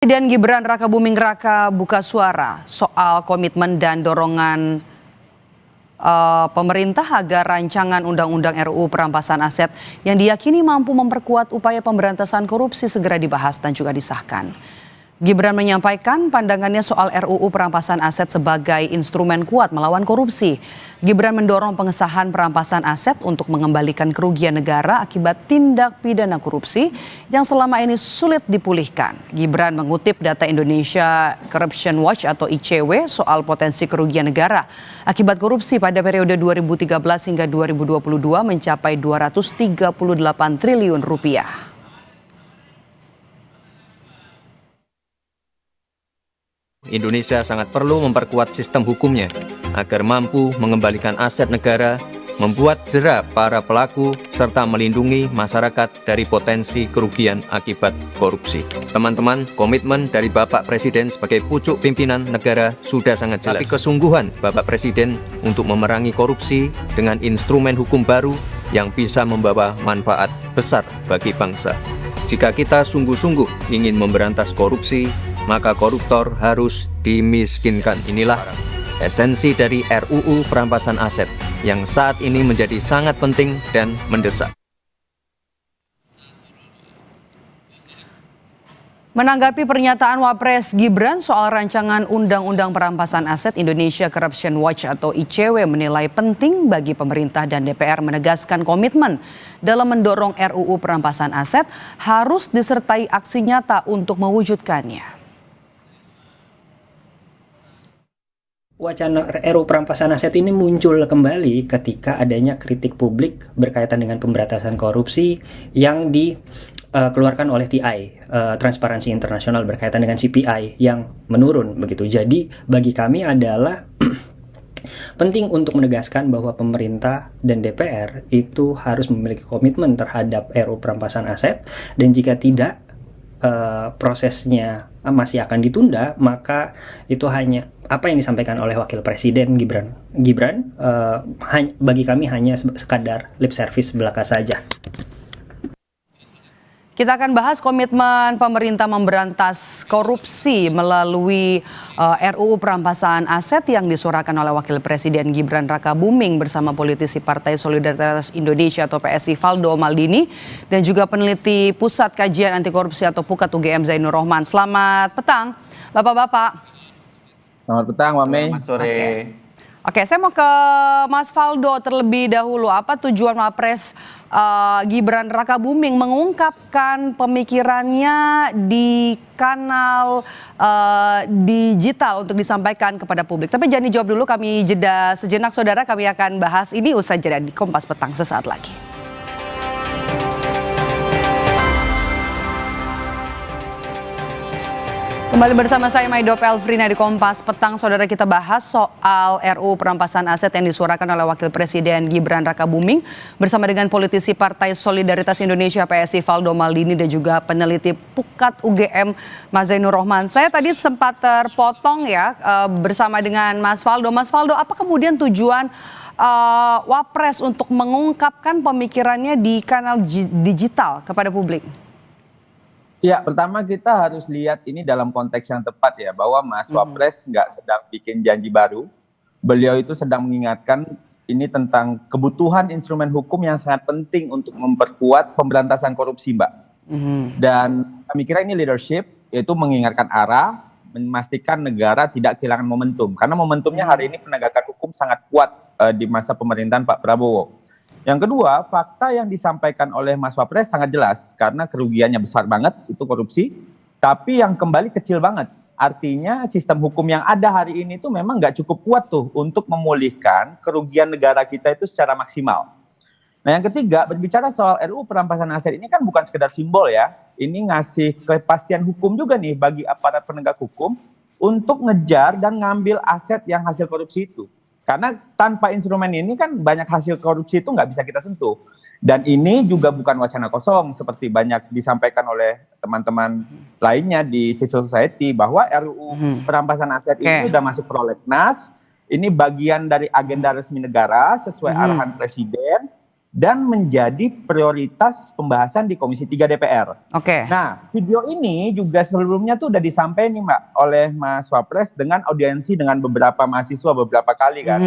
Presiden Gibran Rakabuming Raka buka suara soal komitmen dan dorongan pemerintah agar rancangan Undang-Undang RUU Perampasan Aset yang diyakini mampu memperkuat upaya pemberantasan korupsi segera dibahas dan juga disahkan. Gibran menyampaikan pandangannya soal RUU Perampasan Aset sebagai instrumen kuat melawan korupsi. Gibran mendorong pengesahan perampasan aset untuk mengembalikan kerugian negara akibat tindak pidana korupsi yang selama ini sulit dipulihkan. Gibran mengutip data Indonesia Corruption Watch atau ICW soal potensi kerugian negara akibat korupsi pada periode 2013 hingga 2022 mencapai 238 triliun rupiah. Indonesia sangat perlu memperkuat sistem hukumnya agar mampu mengembalikan aset negara, membuat jera para pelaku, serta melindungi masyarakat dari potensi kerugian akibat korupsi. Teman-teman, komitmen dari Bapak Presiden sebagai pucuk pimpinan negara sudah sangat jelas. Tapi kesungguhan Bapak Presiden untuk memerangi korupsi dengan instrumen hukum baru yang bisa membawa manfaat besar bagi bangsa. Jika kita sungguh-sungguh ingin memberantas korupsi, maka koruptor harus dimiskinkan. Inilah esensi dari RUU Perampasan Aset yang saat ini menjadi sangat penting dan mendesak. Menanggapi pernyataan Wapres Gibran soal rancangan Undang-Undang Perampasan Aset, Indonesia Corruption Watch atau ICW menilai penting bagi pemerintah dan DPR menegaskan komitmen dalam mendorong RUU Perampasan Aset harus disertai aksi nyata untuk mewujudkannya. Wacana RUU Perampasan Aset ini muncul kembali ketika adanya kritik publik berkaitan dengan pemberantasan korupsi yang dikeluarkan oleh TI, Transparansi Internasional, berkaitan dengan CPI yang menurun begitu. Jadi bagi kami adalah penting untuk menegaskan bahwa pemerintah dan DPR itu harus memiliki komitmen terhadap RUU Perampasan Aset, dan jika tidak prosesnya masih akan ditunda, maka itu hanya apa yang disampaikan oleh Wakil Presiden Gibran bagi kami hanya sekadar lip service belaka saja. Kita akan bahas komitmen pemerintah memberantas korupsi melalui RUU Perampasan Aset yang disuarakan oleh Wakil Presiden Gibran Rakabuming bersama politisi Partai Solidaritas Indonesia atau PSI Valdo Maldini dan juga peneliti Pusat Kajian Anti Korupsi atau PUKAT UGM Zainur Rohman. Selamat petang, Bapak-bapak. Selamat petang, Mame. Selamat sore. Oke, saya mau ke Mas Valdo terlebih dahulu. Apa tujuan Wapres Gibran Rakabuming mengungkapkan pemikirannya di kanal digital untuk disampaikan kepada publik? Tapi jangan dijawab dulu, kami jeda sejenak saudara. Kami akan bahas ini usai jeda di Kompas Petang sesaat lagi. Kembali bersama saya Maido Pelfrina di Kompas Petang. Saudara, kita bahas soal RUU Perampasan Aset yang disuarakan oleh Wakil Presiden Gibran Rakabuming bersama dengan politisi Partai Solidaritas Indonesia PSI Valdo Maldini dan juga peneliti PUKAT UGM Mas Zainur Rohman. Saya tadi sempat terpotong ya bersama dengan Mas Valdo. Mas Valdo, apa kemudian tujuan Wapres untuk mengungkapkan pemikirannya di kanal digital kepada publik? Ya, pertama kita harus lihat ini dalam konteks yang tepat ya, bahwa Mas Wapres nggak sedang bikin janji baru. Beliau itu sedang mengingatkan ini tentang kebutuhan instrumen hukum yang sangat penting untuk memperkuat pemberantasan korupsi, Mbak. Dan kami kira ini leadership, yaitu mengingatkan arah, memastikan negara tidak kehilangan momentum. Karena momentumnya hari ini penegakan hukum sangat kuat di masa pemerintahan Pak Prabowo. Yang kedua, fakta yang disampaikan oleh Mas Wapres sangat jelas karena kerugiannya besar banget, itu korupsi, tapi yang kembali kecil banget. Artinya sistem hukum yang ada hari ini itu memang nggak cukup kuat tuh untuk memulihkan kerugian negara kita itu secara maksimal. Nah, yang ketiga, berbicara soal RUU Perampasan Aset ini kan bukan sekedar simbol ya, ini ngasih kepastian hukum juga nih bagi aparat penegak hukum untuk ngejar dan ngambil aset yang hasil korupsi itu. Karena tanpa instrumen ini kan banyak hasil korupsi itu nggak bisa kita sentuh. Dan ini juga bukan wacana kosong seperti banyak disampaikan oleh teman-teman lainnya di civil society bahwa RUU Perampasan Aset ini sudah masuk prolegnas. Ini bagian dari agenda resmi negara sesuai arahan Presiden. dan menjadi prioritas pembahasan di Komisi 3 DPR. Oke. Nah, video ini juga sebelumnya tuh udah disampaikan nih Mbak oleh Mas Wapres dengan audiensi dengan beberapa mahasiswa beberapa kali kan.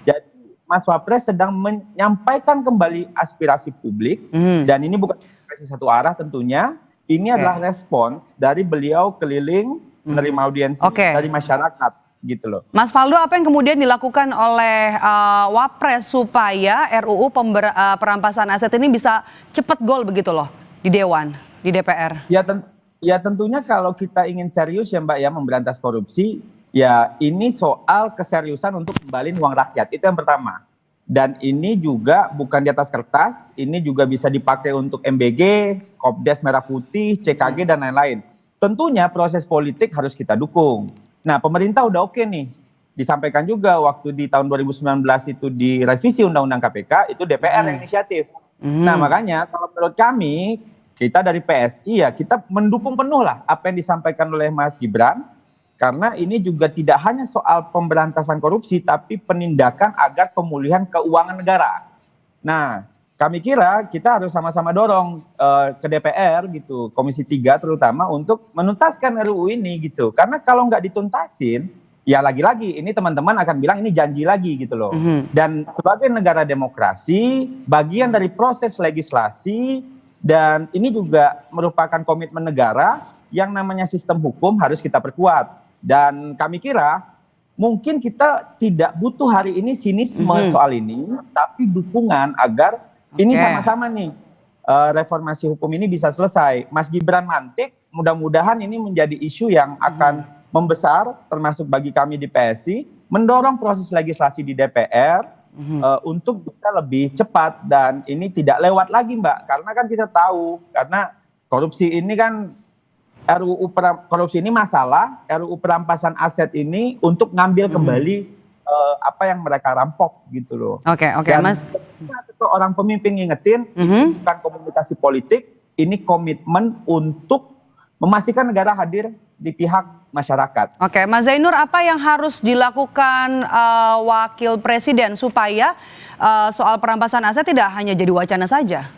Jadi Mas Wapres sedang menyampaikan kembali aspirasi publik dan ini bukan aspirasi satu arah tentunya. Ini adalah respons dari beliau keliling menerima audiensi dari masyarakat gitu loh. Mas Faldo, apa yang kemudian dilakukan oleh Wapres supaya RUU perampasan aset ini bisa cepat gol begitu loh di Dewan, di DPR? Ya tentunya kalau kita ingin serius ya Mbak ya memberantas korupsi, ya ini soal keseriusan untuk kembaliin uang rakyat, itu yang pertama. Dan ini juga bukan di atas kertas, ini juga bisa dipakai untuk MBG, Kopdes Merah Putih, CKG dan lain-lain. Tentunya proses politik harus kita dukung. Nah, pemerintah udah oke nih. Disampaikan juga waktu di tahun 2019 itu direvisi Undang-Undang KPK, itu DPR yang inisiatif. Nah, makanya kalau menurut kami, kita dari PSI ya, kita mendukung penuh lah apa yang disampaikan oleh Mas Gibran, karena ini juga tidak hanya soal pemberantasan korupsi, tapi penindakan agar pemulihan keuangan negara. Nah, kami kira kita harus sama-sama dorong ke DPR gitu, Komisi 3 terutama untuk menuntaskan RUU ini gitu. Karena kalau nggak dituntasin, ya lagi-lagi ini teman-teman akan bilang ini janji lagi gitu loh. Dan sebagai negara demokrasi, bagian dari proses legislasi dan ini juga merupakan komitmen negara yang namanya sistem hukum harus kita perkuat. Dan kami kira mungkin kita tidak butuh hari ini sinisme soal ini, tapi dukungan agar ini sama-sama nih reformasi hukum ini bisa selesai. Mas Gibran mantik, mudah-mudahan ini menjadi isu yang akan membesar, termasuk bagi kami di PSI, mendorong proses legislasi di DPR untuk bisa lebih cepat dan ini tidak lewat lagi Mbak, karena kan kita tahu, karena korupsi ini kan korupsi ini masalah, RUU perampasan aset ini untuk ngambil kembali apa yang mereka rampok gitu loh. Oke, Mas. Orang pemimpin ngingetin, ini bukan komunikasi politik, ini komitmen untuk memastikan negara hadir di pihak masyarakat. Oke, Mas Zainur, apa yang harus dilakukan Wakil Presiden supaya soal perampasan aset tidak hanya jadi wacana saja?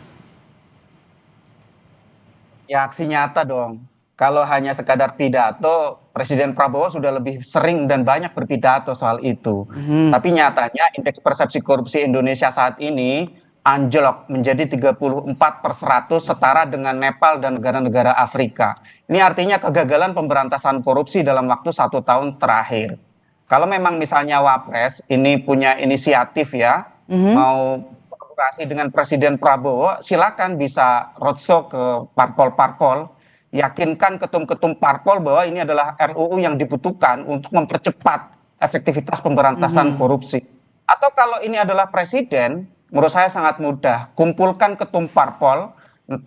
Ya aksi nyata dong. Kalau hanya sekadar pidato, Presiden Prabowo sudah lebih sering dan banyak berpidato soal itu. Tapi nyatanya indeks persepsi korupsi Indonesia saat ini anjlok menjadi 34/100 setara dengan Nepal dan negara-negara Afrika. Ini artinya kegagalan pemberantasan korupsi dalam waktu 1 tahun terakhir. Kalau memang misalnya Wapres ini punya inisiatif ya, mau kolaborasi dengan Presiden Prabowo, silakan bisa roadshow ke parpol-parpol, yakinkan ketum-ketum parpol bahwa ini adalah RUU yang dibutuhkan untuk mempercepat efektivitas pemberantasan korupsi. Atau kalau ini adalah presiden, menurut saya sangat mudah. Kumpulkan ketum parpol,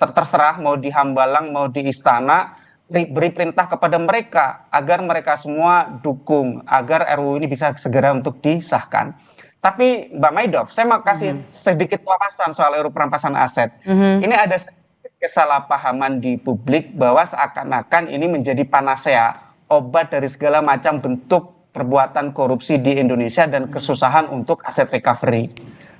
terserah mau di Hambalang, mau di Istana, beri perintah kepada mereka agar mereka semua dukung, agar RUU ini bisa segera untuk disahkan. Tapi Mbak Maidof, saya mau kasih sedikit wawasan soal RUU perampasan aset. Ini ada kesalahpahaman di publik bahwa seakan-akan ini menjadi panacea, obat dari segala macam bentuk perbuatan korupsi di Indonesia dan kesusahan untuk aset recovery.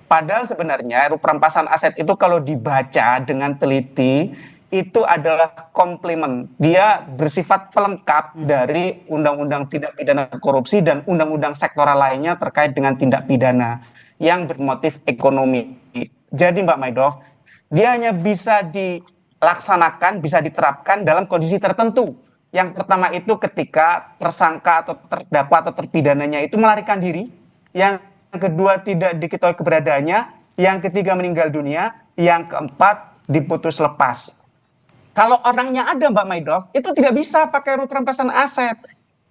Padahal sebenarnya RUU perampasan aset itu kalau dibaca dengan teliti, itu adalah komplement. Dia bersifat pelengkap dari Undang-Undang Tindak Pidana Korupsi dan Undang-Undang sektoral lainnya terkait dengan tindak pidana yang bermotif ekonomi. Jadi Mbak Maidof, dia hanya bisa dilaksanakan, bisa diterapkan dalam kondisi tertentu. Yang pertama itu ketika tersangka atau terdakwa atau terpidananya itu melarikan diri. Yang kedua tidak diketahui keberadaannya. Yang ketiga meninggal dunia. Yang keempat diputus lepas. Kalau orangnya ada Mbak Maidof, itu tidak bisa pakai RUU perampasan aset.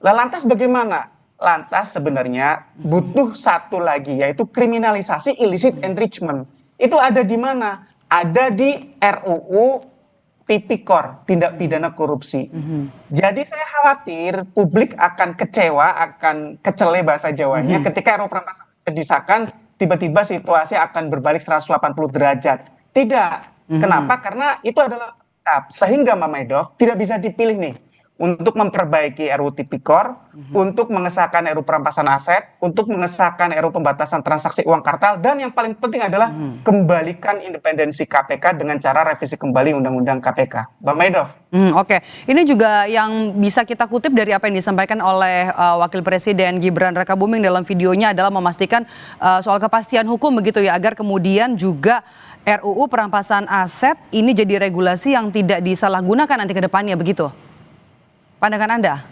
Lah lantas bagaimana? Lantas sebenarnya butuh satu lagi, yaitu kriminalisasi illicit enrichment. Itu ada di mana? Ada di RUU Tipikor, tindak pidana korupsi. Jadi saya khawatir publik akan kecewa, akan kecele bahasa Jawanya ketika RUU perampasan aset disahkan, tiba-tiba situasi akan berbalik 180 derajat. Tidak. Kenapa? Karena itu adalah sehingga Mbak Maidof tidak bisa dipilih nih. untuk memperbaiki RUU Tipikor, untuk mengesahkan RUU perampasan aset, untuk mengesahkan RUU pembatasan transaksi uang kartal, dan yang paling penting adalah kembalikan independensi KPK dengan cara revisi kembali Undang-Undang KPK. Bang Maidov. Oke, ini juga yang bisa kita kutip dari apa yang disampaikan oleh Wakil Presiden Gibran Rakabuming dalam videonya adalah memastikan soal kepastian hukum begitu ya, agar kemudian juga RUU perampasan aset ini jadi regulasi yang tidak disalahgunakan nanti ke depannya begitu. Pandangan Anda?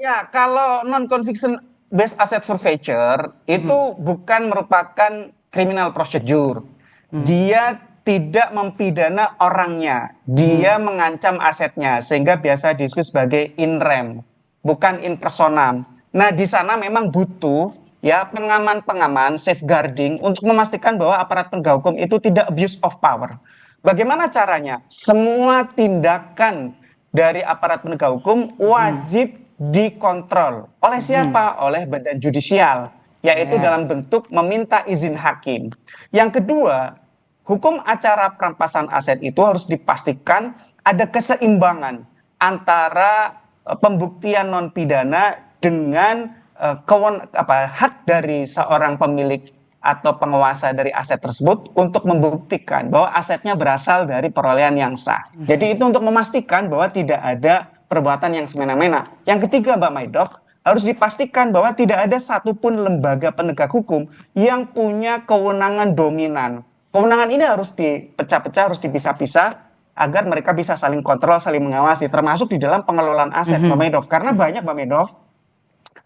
Ya, kalau non-conviction based asset forfeiture itu bukan merupakan criminal procedure. Dia tidak mempidana orangnya, dia mengancam asetnya, sehingga biasa disebut sebagai in rem, bukan in personam. Nah, di sana memang butuh ya pengaman-pengaman, safeguarding untuk memastikan bahwa aparat penegak hukum itu tidak abuse of power. Bagaimana caranya? Semua tindakan dari aparat penegak hukum wajib dikontrol. Oleh siapa? Oleh badan judisial, yaitu dalam bentuk meminta izin hakim. Yang kedua, hukum acara perampasan aset itu harus dipastikan ada keseimbangan antara pembuktian non pidana dengan hak dari seorang pemilik atau penguasa dari aset tersebut untuk membuktikan bahwa asetnya berasal dari perolehan yang sah. Jadi itu untuk memastikan bahwa tidak ada perbuatan yang semena-mena. Yang ketiga, Mbak Maidov, harus dipastikan bahwa tidak ada satupun lembaga penegak hukum yang punya kewenangan dominan. Kewenangan ini harus dipecah-pecah, harus dipisah-pisah agar mereka bisa saling kontrol, saling mengawasi, termasuk di dalam pengelolaan aset, Mbak Maidov. Karena banyak, Mbak Maidov,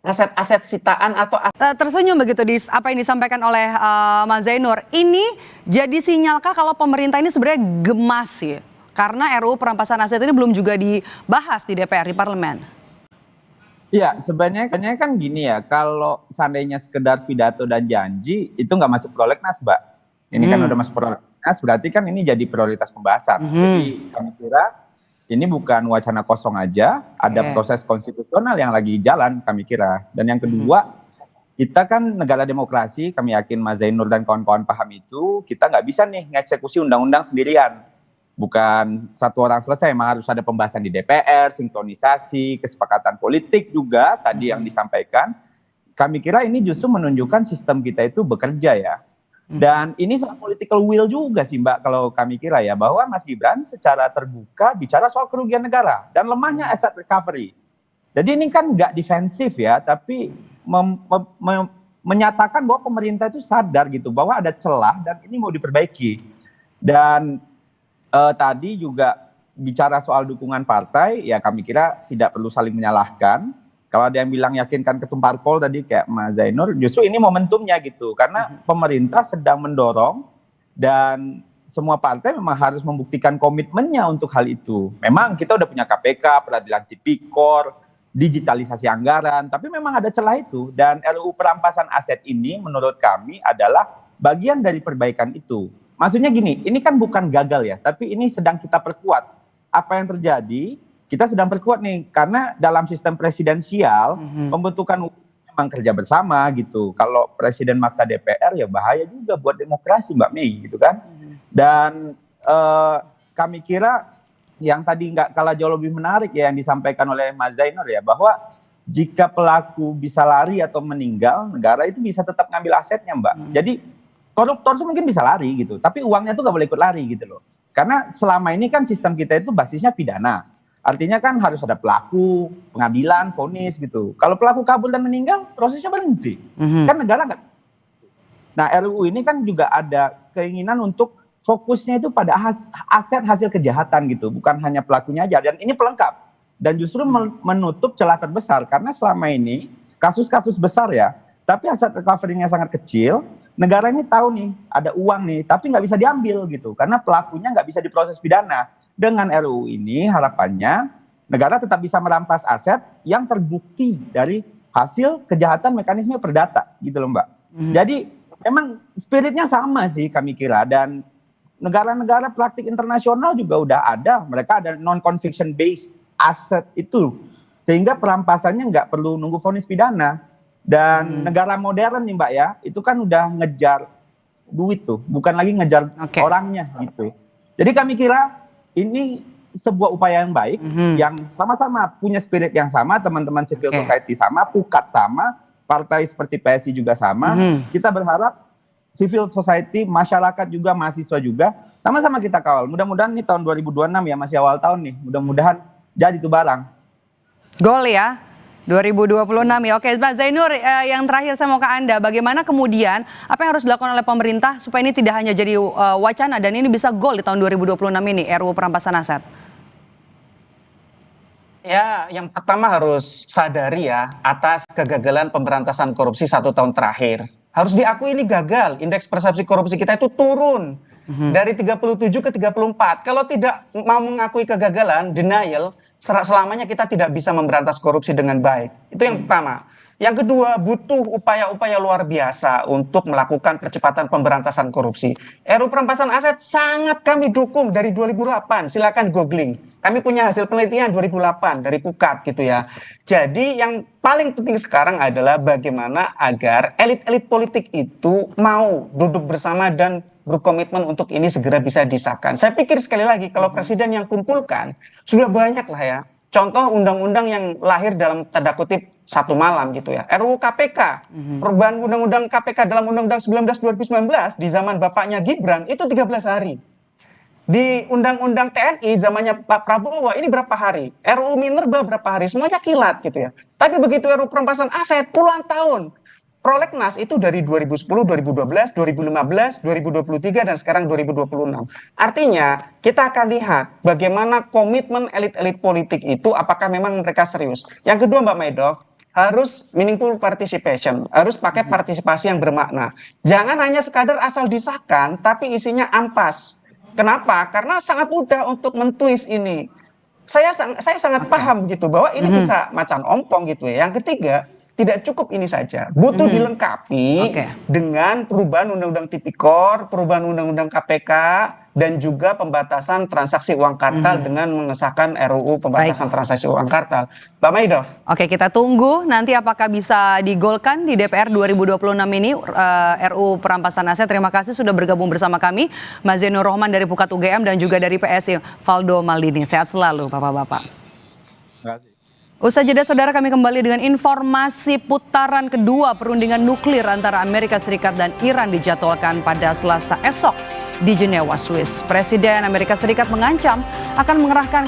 aset-aset sitaan atau tersenyum begitu di apa yang disampaikan oleh Mas Zainur. Ini jadi sinyalkah kalau pemerintah ini sebenarnya gemas ya? Karena RUU perampasan aset ini belum juga dibahas di DPR, di parlemen. Iya, sebenarnya kan gini ya, kalau seandainya sekedar pidato dan janji, itu nggak masuk prolegnas, Mbak. Ini kan udah masuk prolegnas, berarti kan ini jadi prioritas pembahasan. Jadi kami kira ini bukan wacana kosong aja, ada proses konstitusional yang lagi jalan kami kira. Dan yang kedua, kita kan negara demokrasi, kami yakin Mas Zainur dan kawan-kawan paham itu, kita nggak bisa nih ngeksekusi undang-undang sendirian. Bukan satu orang selesai, memang harus ada pembahasan di DPR, sinkronisasi, kesepakatan politik juga tadi yang disampaikan. Kami kira ini justru menunjukkan sistem kita itu bekerja ya. Dan ini soal political will juga sih Mbak, kalau kami kira ya, bahwa Mas Gibran secara terbuka bicara soal kerugian negara dan lemahnya asset recovery. Jadi ini kan nggak defensif ya, tapi menyatakan bahwa pemerintah itu sadar gitu, bahwa ada celah dan ini mau diperbaiki. Dan tadi juga bicara soal dukungan partai, ya kami kira tidak perlu saling menyalahkan. Kalau ada yang bilang yakinkan ketum parpol tadi kayak Mas Zainur, justru ini momentumnya gitu. Karena pemerintah sedang mendorong dan semua partai memang harus membuktikan komitmennya untuk hal itu. Memang kita udah punya KPK, peradilan tipikor, digitalisasi anggaran, tapi memang ada celah itu. Dan RUU perampasan aset ini menurut kami adalah bagian dari perbaikan itu. Maksudnya gini, ini kan bukan gagal ya, tapi ini sedang kita perkuat. Apa yang terjadi? Kita sedang perkuat nih, karena dalam sistem presidensial, pembentukan memang kerja bersama gitu. Kalau presiden maksa DPR ya bahaya juga buat demokrasi Mbak Mei gitu kan. Dan kami kira yang tadi nggak kalah jauh lebih menarik ya yang disampaikan oleh Mas Zainur ya, bahwa jika pelaku bisa lari atau meninggal, negara itu bisa tetap ngambil asetnya Mbak. Jadi koruptor itu mungkin bisa lari gitu, tapi uangnya tuh nggak boleh ikut lari gitu loh. Karena selama ini kan sistem kita itu basisnya pidana. Artinya kan harus ada pelaku, pengadilan, vonis gitu. Kalau pelaku kabur dan meninggal, prosesnya berhenti. Kan negara nggak. Nah RUU ini kan juga ada keinginan untuk fokusnya itu pada aset hasil kejahatan gitu, bukan hanya pelakunya aja. Dan ini pelengkap. Dan justru menutup celah terbesar. Karena selama ini kasus-kasus besar ya, tapi aset recovery-nya sangat kecil. Negara ini tahu nih, ada uang nih, tapi nggak bisa diambil gitu. Karena pelakunya nggak bisa diproses pidana. Dengan RUU ini harapannya negara tetap bisa merampas aset yang terbukti dari hasil kejahatan mekanisme perdata gitu loh Mbak. Jadi memang spiritnya sama sih kami kira, dan negara-negara praktik internasional juga udah ada, mereka ada non-conviction based asset itu, sehingga perampasannya nggak perlu nunggu vonis pidana. Dan negara modern nih Mbak ya, itu kan udah ngejar duit tuh, bukan lagi ngejar orangnya gitu. Jadi kami kira ini sebuah upaya yang baik, yang sama-sama punya spirit yang sama, teman-teman civil society sama, pukat sama, partai seperti PSI juga sama. Kita berharap civil society, masyarakat juga, mahasiswa juga, sama-sama kita kawal. Mudah-mudahan nih tahun 2026 ya, masih awal tahun nih, mudah-mudahan jadi tuh barang. Gol ya, 2026 ya. Oke, Pak Zainur, yang terakhir saya mau ke Anda, bagaimana kemudian apa yang harus dilakukan oleh pemerintah supaya ini tidak hanya jadi wacana dan ini bisa gol di tahun 2026 ini, RUU perampasan aset? Ya, yang pertama harus sadari ya, atas kegagalan pemberantasan korupsi 1 tahun terakhir. Harus diakui ini gagal, indeks persepsi korupsi kita itu turun dari 37 ke 34. Kalau tidak mau mengakui kegagalan, denial, selamanya kita tidak bisa memberantas korupsi dengan baik. Itu yang pertama. Yang kedua, butuh upaya-upaya luar biasa untuk melakukan percepatan pemberantasan korupsi. RUU perampasan aset sangat kami dukung dari 2008. Silakan googling. Kami punya hasil penelitian 2008 dari Pukat gitu ya. Jadi yang paling penting sekarang adalah bagaimana agar elit-elit politik itu mau duduk bersama dan berkomitmen untuk ini segera bisa disahkan. Saya pikir sekali lagi kalau presiden yang kumpulkan sudah banyak lah ya. Contoh undang-undang yang lahir dalam tanda kutip 1 malam gitu ya. RUU KPK, perubahan undang-undang KPK dalam Undang-Undang 19 2019 di zaman bapaknya Gibran itu 13 hari. Di Undang-Undang TNI zamannya Pak Prabowo ini berapa hari? RUU Minerba berapa hari? Semuanya kilat gitu ya. Tapi begitu RUU perampasan aset puluhan tahun. Prolegnas itu dari 2010, 2012, 2015, 2023 dan sekarang 2026. Artinya kita akan lihat bagaimana komitmen elit-elit politik itu apakah memang mereka serius. Yang kedua Mbak Maido, harus meaningful participation, harus pakai partisipasi yang bermakna. Jangan hanya sekadar asal disahkan tapi isinya ampas. Kenapa? Karena sangat mudah untuk mentwist ini. Saya sangat paham gitu bahwa ini bisa macan ompong gitu ya. Yang ketiga, tidak cukup ini saja, butuh dilengkapi dengan perubahan Undang-Undang Tipikor, perubahan Undang-Undang KPK, dan juga pembatasan transaksi uang kartal dengan mengesahkan RUU pembatasan transaksi uang kartal. Mbak Maido. Oke, kita tunggu nanti apakah bisa digolkan di DPR 2026 ini RUU perampasan aset. Terima kasih sudah bergabung bersama kami, Mas Zainur Rohman dari Pukat UGM dan juga dari PSI Valdo Maldini. Sehat selalu, Bapak-bapak. Terima kasih. Usai jeda saudara, kami kembali dengan informasi putaran kedua perundingan nuklir antara Amerika Serikat dan Iran dijadwalkan pada Selasa esok di Jenewa, Swiss. Presiden Amerika Serikat mengancam akan mengerahkan